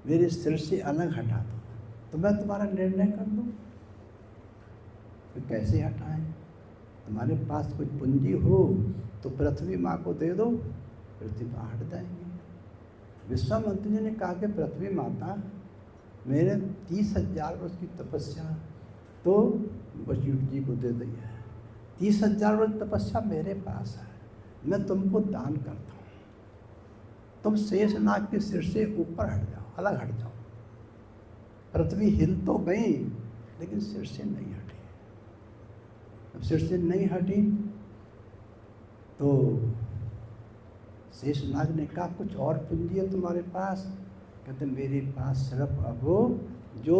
मेरे सिर से अलग हटा दो तो मैं तुम्हारा निर्णय कर दूँ। तो कैसे हटाएं? तुम्हारे पास कोई पूंजी हो तो पृथ्वी माँ को दे दो, पृथ्वी माँ हट जाएंगे। विश्वामित्र जी ने कहा कि पृथ्वी माता मेरे 30,000 वर्ष की तपस्या तो वशिष्ठ जी को दे दी है, 30,000 वर्ष तपस्या मेरे पास है, मैं तुमको दान करता हूँ, तुम शेषनाग के सिर से ऊपर हट जाओ, अलग हट जाओ। पृथ्वी हिल तो गई लेकिन सिर से नहीं हटी। अब सिर से नहीं हटी तो शेषनाग ने कहा कुछ और पूंजी है तुम्हारे पास? कहते मेरे पास सिर्फ अब जो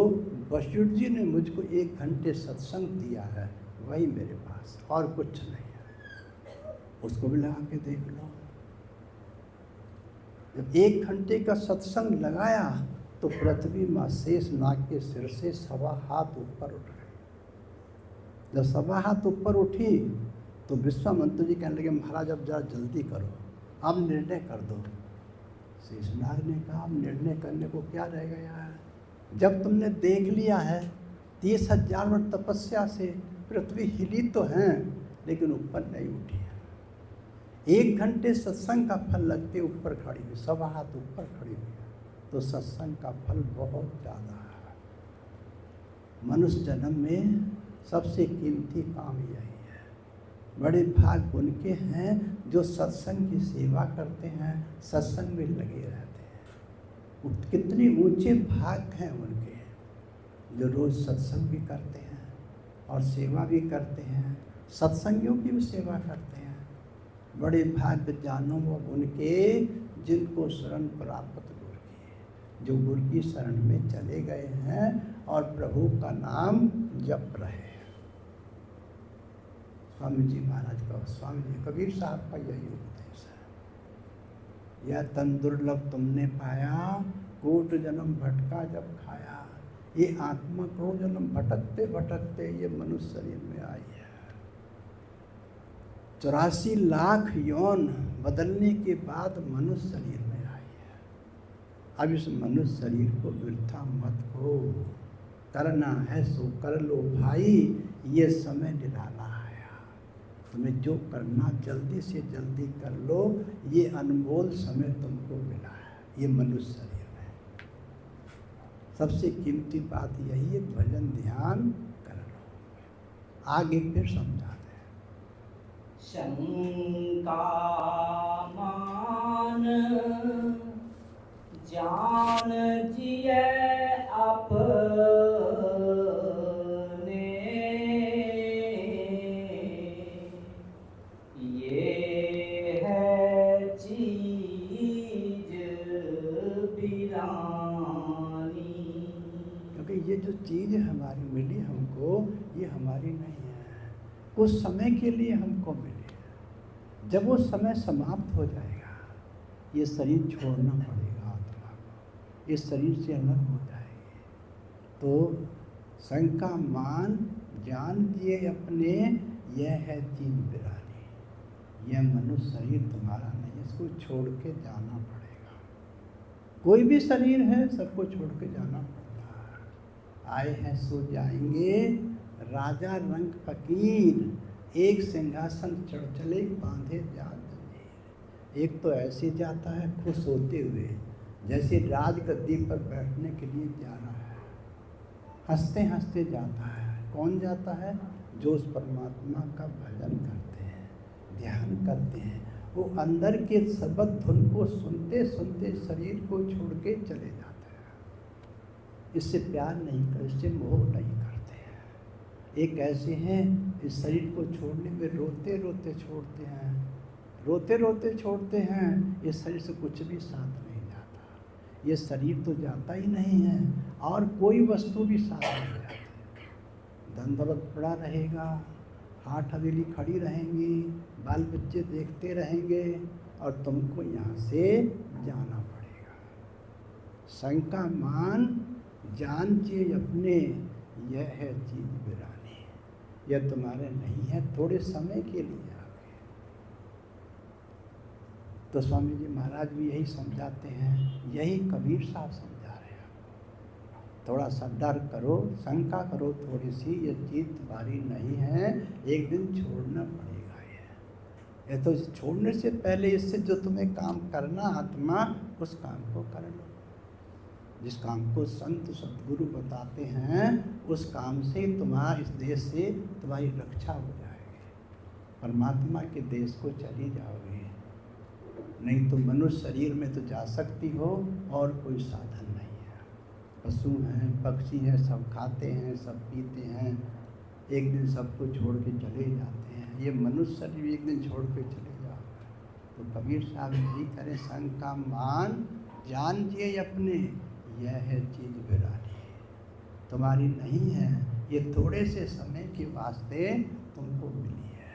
वशिष्ठ जी ने मुझको 1 घंटे सत्संग दिया है वही मेरे पास, और कुछ नहीं है। उसको भी लगा के देख लो। जब 1 घंटे का सत्संग लगाया तो पृथ्वी माँ शेषनाग के सिर से 1.25 हाथ ऊपर उठ गई। जब 1.25 हाथ ऊपर उठी तो विश्वामित्र जी कहने लगे महाराज अब जरा जल्दी करो, अब निर्णय कर दो। शेषनाग ने कहा अब निर्णय करने को क्या रह गया है, जब तुमने देख लिया है 30,000 वर्ष तपस्या से पृथ्वी हिली तो है लेकिन ऊपर नहीं उठी है। 1 घंटे सत्संग का फल लगते ऊपर खड़ी हुई, 1.25 हाथ ऊपर खड़ी हुई है, तो सत्संग का फल बहुत ज़्यादा है। मनुष्य जन्म में सबसे कीमती काम यही है। बड़े भाग उनके हैं जो सत्संग की सेवा करते हैं, सत्संग में लगे रहते हैं। कितने ऊंचे भाग हैं उनके जो रोज़ सत्संग भी करते हैं और सेवा भी करते हैं, सत्संगियों की भी सेवा करते हैं। बड़े भाग्य जानो वो उनके जिनको शरण प्राप्त गुरु की, जो गुरु की शरण में चले गए हैं और प्रभु का नाम जप रहे हैं। स्वामी जी महाराज का, स्वामी जी कबीर साहब का यही उपदेश है। यह तन दुर्लभ तुमने पाया, कोट जन्म भटका जब खाया। ये आत्मा को जन्म भटकते भटकते ये मनुष्य शरीर में आई है। 84 लाख यौन बदलने के बाद मनुष्य शरीर में आई है। अब इस मनुष्य शरीर को वृथा मत हो, करना है सो कर लो भाई, ये समय निराला आया। तुम्हें जो करना जल्दी से जल्दी कर लो, ये अनमोल समय तुमको मिला है ये मनुष्य शरीर में। सबसे कीमती बात यही है, भजन ध्यान कर लो। आगे फिर समझा दें। शंका मान जान जिये अपने, ये बिरानी। क्योंकि ये जो चीज़ हमारी मिली हमको, ये हमारी नहीं है, कुछ समय के लिए हमको मिली है। जब वो समय समाप्त हो जाएगा, ये शरीर छोड़ना पड़ेगा आत्मा को, इस शरीर से अलग हो जाएगी। तो संग का मान जानिए अपने, यह है चीज बिरानी। यह मनुष्य शरीर तुम्हारा नहीं, इसको छोड़ के जाना पड़ेगा। कोई भी शरीर है, सबको छोड़ के जाना पड़ता है। आए हैं सो जाएंगे, राजा रंग फकीर, एक सिंहासन चढ़ चले बांधे जात जंजीर। एक तो ऐसे जाता है खुश होते हुए, जैसे राजगद्दी पर बैठने के लिए जा रहा है, हंसते हंसते जाता है। कौन जाता है? जो उस परमात्मा का भजन करते हैं, ध्यान करते हैं। वो अंदर के शब्द धुन को सुनते सुनते शरीर को छोड़ के चले जाते हैं। इससे प्यार नहीं करते, इससे मोह नहीं करते हैं। एक ऐसे हैं इस शरीर को छोड़ने में रोते रोते छोड़ते हैं, रोते रोते छोड़ते हैं। इस शरीर से कुछ भी साथ नहीं जाता, ये शरीर तो जाता ही नहीं है, और कोई वस्तु भी साथ नहीं जाती। धन दौलत पड़ा रहेगा, हाथ हवेली खड़ी रहेंगी, बाल बच्चे देखते रहेंगे, और तुमको यहाँ से जाना पड़ेगा। संग का मान जानिए अपने, यह है चीज बिरानी। यह तुम्हारे नहीं है, थोड़े समय के लिए आगे। तो स्वामी जी महाराज भी यही समझाते हैं, यही कबीर साहब समझा रहे हैं। थोड़ा सा डर करो, शंका करो थोड़ी सी, ये चीज़ तुम्हारी नहीं है, एक दिन छोड़ना पड़ेगा। ये तो छोड़ने से पहले इससे जो तुम्हें काम करना आत्मा, उस काम को कर लो। जिस काम को संत सद्गुरु बताते हैं, उस काम से तुम्हारा इस देश से तुम्हारी रक्षा हो जाएगी, परमात्मा के देश को चली जाओगे। नहीं तो मनुष्य शरीर में तो जा सकती हो, और कोई साधन नहीं है। पशु हैं, पक्षी हैं, सब खाते हैं, सब पीते हैं, एक दिन सबको छोड़ के चले जाते हैं। ये मनुष्य शरीर एक दिन छोड़ के चले जाओ। तो कबीर साहब यही करें, संग का मान जानिए अपने, यह है चीज बिरानी। तुम्हारी नहीं है, ये थोड़े से समय के वास्ते तुमको मिली है,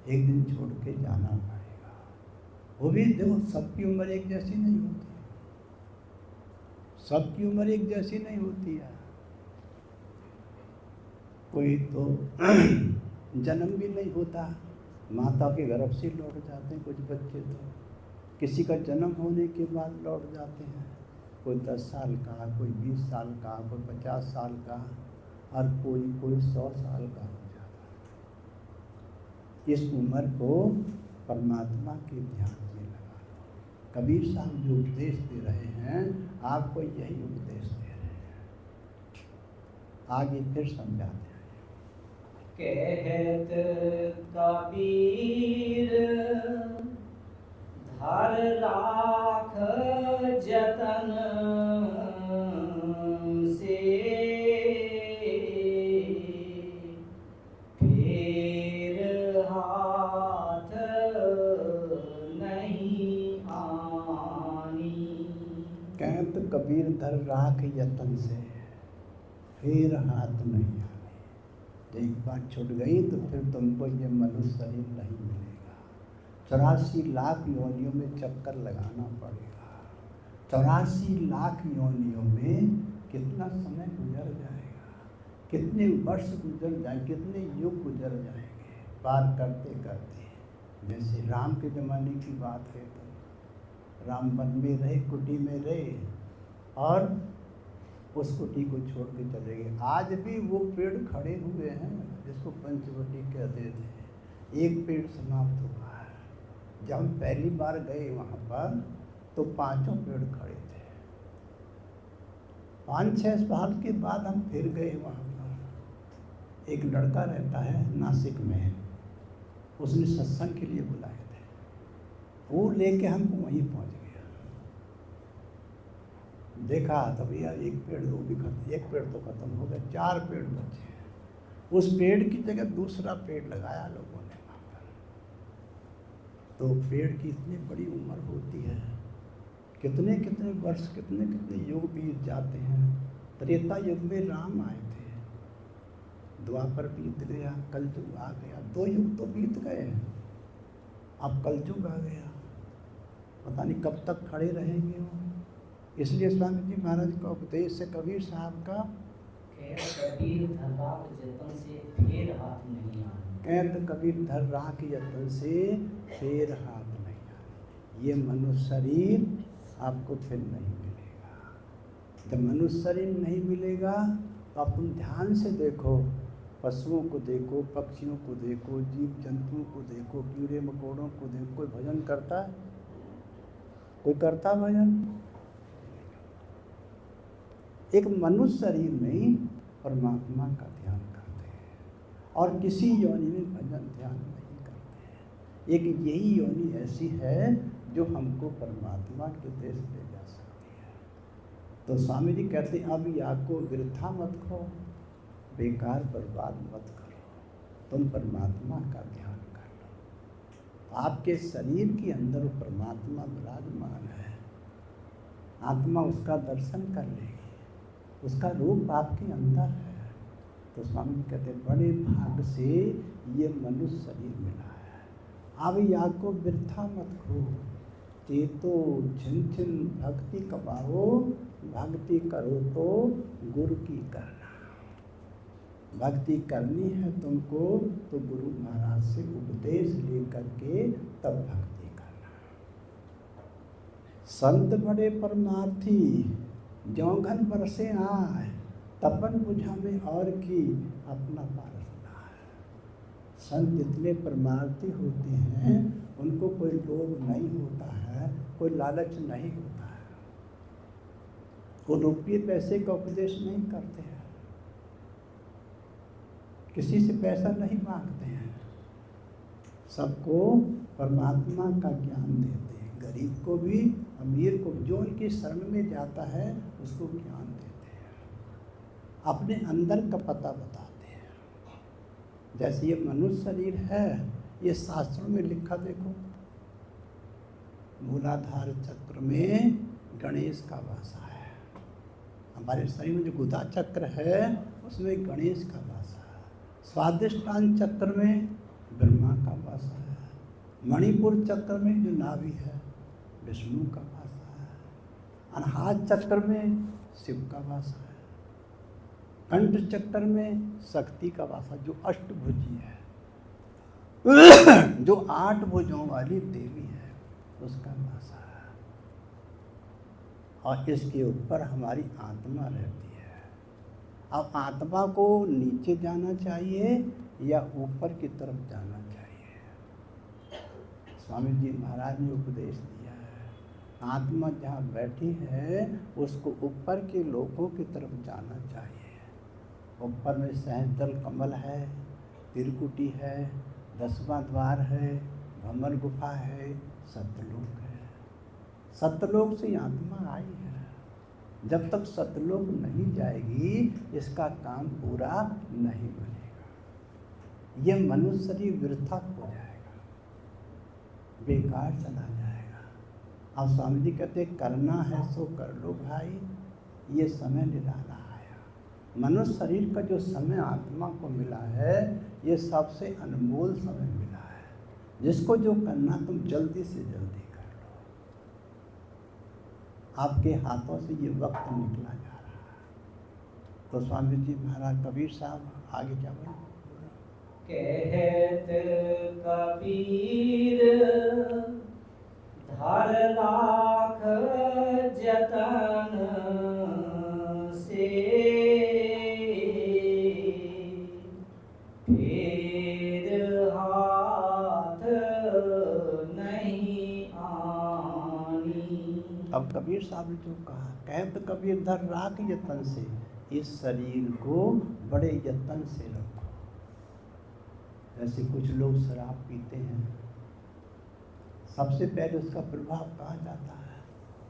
एक दिन छोड़ के जाना पड़ेगा। वो भी देखो, सबकी उम्र एक जैसी नहीं होती, सबकी उम्र एक जैसी नहीं होती है। कोई तो जन्म भी नहीं होता, माता के गर्भ से लौट जाते हैं कुछ बच्चे। तो किसी का जन्म होने के बाद लौट जाते हैं, कोई 10 साल का, कोई 20 साल का, कोई 50 साल का, और कोई 100 साल का हो जाता है। इस उम्र को परमात्मा के ध्यान में लगा लो। कबीर साहब जो उपदेश दे रहे हैं, आपको यही उपदेश दे रहे हैं। आगे फिर समझाते हैं। कहत कबीर धर राख जतन से, फेर हाथ नहीं आनी। कहत कबीर धर राख यतन से, फिर हाथ नहीं आनी। एक बार छूट गई तो फिर तुमको ये मनुष्य शरीर नहीं मिलेगा। 84 लाख योनियों में चक्कर लगाना पड़ेगा। 84 लाख योनियों में कितना समय गुजर जाएगा, कितने वर्ष गुजर जाए, कितने युग गुजर जाएंगे पार करते करते। जैसे राम के ज़माने की बात है, तो राम वन में रहे, कुटी में रहे, और उस कुटी को छोड़ के चले गए। आज भी वो पेड़ खड़े हुए हैं जिसको पंचवटी कहते थे। एक पेड़ समाप्त हुआ है। जब हम पहली बार गए वहाँ पर, तो 5 पेड़ खड़े थे। 5-6 साल के बाद हम फिर गए वहाँ पर। एक लड़का रहता है नासिक में, उसने सत्संग के लिए बुलाए थे, वो लेके हमको वहीं पहुँच गया। देखा तो भैया एक पेड़ वो भी खत्म, एक पेड़ तो खत्म हो गया, 4 पेड़ बचे हैं। उस पेड़ की जगह दूसरा पेड़ लगाया लोगों ने वहाँ पर। तो पेड़ की इतनी बड़ी उम्र होती है कितने कितने वर्ष, कितने कितने युग बीत जाते हैं। त्रेता युग में राम आए थे, द्वापर बीत गया, कलयुग आ गया, 2 युग तो बीत गए, अब कलयुग आ गया, पता नहीं कब तक खड़े रहेंगे वो। इसलिए स्वामी जी महाराज का उपदेश है कबीर साहब का, कबीर धर राख जतन से फेर हाथ नहीं आने। कहत कबीर धर राख यतन से फेर हाथ नहीं आने। ये मनुष्य शरीर आपको फिर नहीं मिलेगा। जब मनुष्य शरीर नहीं मिलेगा तो आप तुम ध्यान से देखो, पशुओं को देखो, पक्षियों को देखो, जीव जंतुओं को देखो, कीड़े मकोड़ों को देखो, कोई भजन करता है? कोई करता भजन? एक मनुष्य शरीर में ही परमात्मा का ध्यान करते हैं और किसी योनि में भजन ध्यान नहीं करते हैं। एक यही योनि ऐसी है जो हमको परमात्मा के देश ले जा सकती है। तो स्वामी जी कहते हैं अब या को वृथा मत खो, बेकार बर्बाद मत करो, तुम परमात्मा का ध्यान कर लो। आपके शरीर के अंदर वो परमात्मा विराजमान है, आत्मा उसका दर्शन कर लेगी, उसका रूप आपके अंदर है। तो स्वामी जी कहते बड़े भाग से ये मनुष्य शरीर मिला है। अब या को वृथा मत खो, चेतो छिन छिन भक्ति कबाओ, भक्ति करो तो गुरु की करना। भक्ति करनी है तुमको तो गुरु महाराज से उपदेश लेकर के तब भक्ति करना। संत बड़े परमार्थी, जौघन बरसे आए, तपन बुझा में और की अपना पारस नाय। संत इतने परमार्थी होते हैं, उनको कोई लोभ नहीं होता है, कोई लालच नहीं होता है, वो रुपये पैसे का उपदेश नहीं करते हैं, किसी से पैसा नहीं मांगते हैं, सबको परमात्मा का ज्ञान देते हैं, गरीब को भी अमीर को, जो उनकी शरण में जाता है उसको ज्ञान देते हैं, अपने अंदर का पता बताते हैं। जैसे ये मनुष्य शरीर है, ये शास्त्रों में लिखा देखो, मूलाधार चक्र में गणेश का वासा है। हमारे शरीर में जो गुदा चक्र है उसमें गणेश का वासा है। स्वादिष्टान चक्र में ब्रह्मा का वासा है। मणिपुर चक्र में जो नाभि है विष्णु का वासा है। अनाहत चक्र में शिव का वासा है। कंठ चक्र में शक्ति का वासा, जो अष्टभुजी है, जो 8 भुजों वाली देवी है, उसका वासा है। और इसके ऊपर हमारी आत्मा रहती है। अब आत्मा को नीचे जाना चाहिए या ऊपर की तरफ जाना चाहिए? स्वामी जी महाराज ने उपदेश दिया है, आत्मा जहाँ बैठी है उसको ऊपर के लोगों की तरफ जाना चाहिए। ऊपर में सहस्त्र कमल है, त्रिकुटी है, 10वां द्वार है, भ्रमर गुफा है, सतलोक है। सतलोक से आत्मा आई है। जब तक सतलोक नहीं जाएगी इसका काम पूरा नहीं बनेगा। ये मनुष्य शरीर वृथा हो जाएगा, बेकार चला जाएगा। अब स्वामी जी कहते करना है सो कर लो भाई, ये समय निराला आया। मनुष्य शरीर का जो समय आत्मा को मिला है ये सबसे अनमोल समय मिला है, जिसको जो करना तुम जल्दी से जल्दी कर लो। आपके हाथों से ये वक्त निकला जा रहा है। तो स्वामी जी महाराज कबीर साहब आगे क्या बोले? कहत कबीर धर राख जतन से फेर हाथ नहीं आनी। अब कबीर साहब ने जो कहा, कहत कबीर धर राख यतन से, इस शरीर को बड़े यत्न से रखो। जैसे कुछ लोग शराब पीते हैं, सबसे पहले उसका प्रभाव कहाँ जाता है?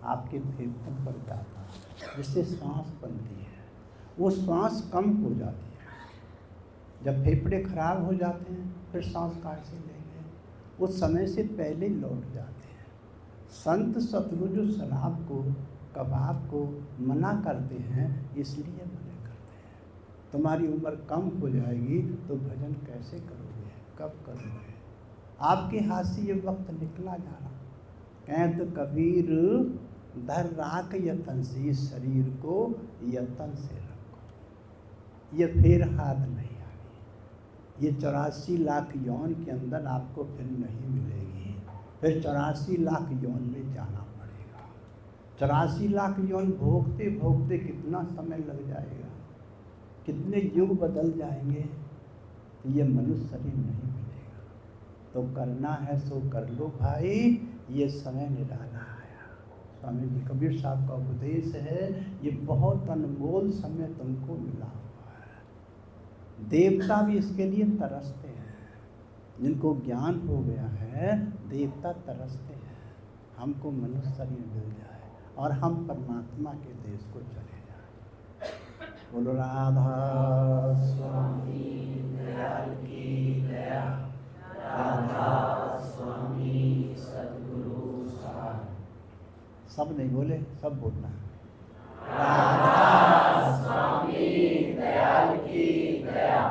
आपके फेफड़ों पर जाता है, जिससे सांस बनती है, वो सांस कम हो जाती है। जब फेफड़े खराब हो जाते हैं फिर सांस कहाँ से लेंगे? उस समय से पहले लौट जाते हैं। संत सतगुरु जो शराब को, कबाब को मना करते हैं, इसलिए मना करते हैं। तुम्हारी उम्र कम हो जाएगी तो भजन कैसे करोगे, कब करोगे? आपके हाथ से ये वक्त निकला जा रहा। कहें तो कबीर धर राख यतन से, शरीर को यतन से रखो, ये फिर हाथ नहीं आएगी। ये 84 लाख यौन के अंदर आपको फिर नहीं मिलेगी, फिर 84 लाख यौन में जाना पड़ेगा। 84 लाख यौन भोगते भोगते कितना समय लग जाएगा, कितने युग बदल जाएंगे, तो ये मनुष्य शरीर नहीं मिलेगा। तो करना है सो कर लो भाई, ये समय निराला आया। स्वामी जी कबीर साहब का उपदेश है, ये बहुत अनमोल समय तुमको मिला हुआ है। देवता भी इसके लिए तरसते हैं, जिनको ज्ञान हो गया है देवता तरसते हैं, हमको मनुष्य शरीर मिल जाए और हम परमात्मा के देश को चले जाए। बोलो राधा स्वामी दयाल की दया, राधा स्वामी सद्गुरु साहब। सब नहीं बोले, सब बोलना है। राधा स्वामी दयाल की दया,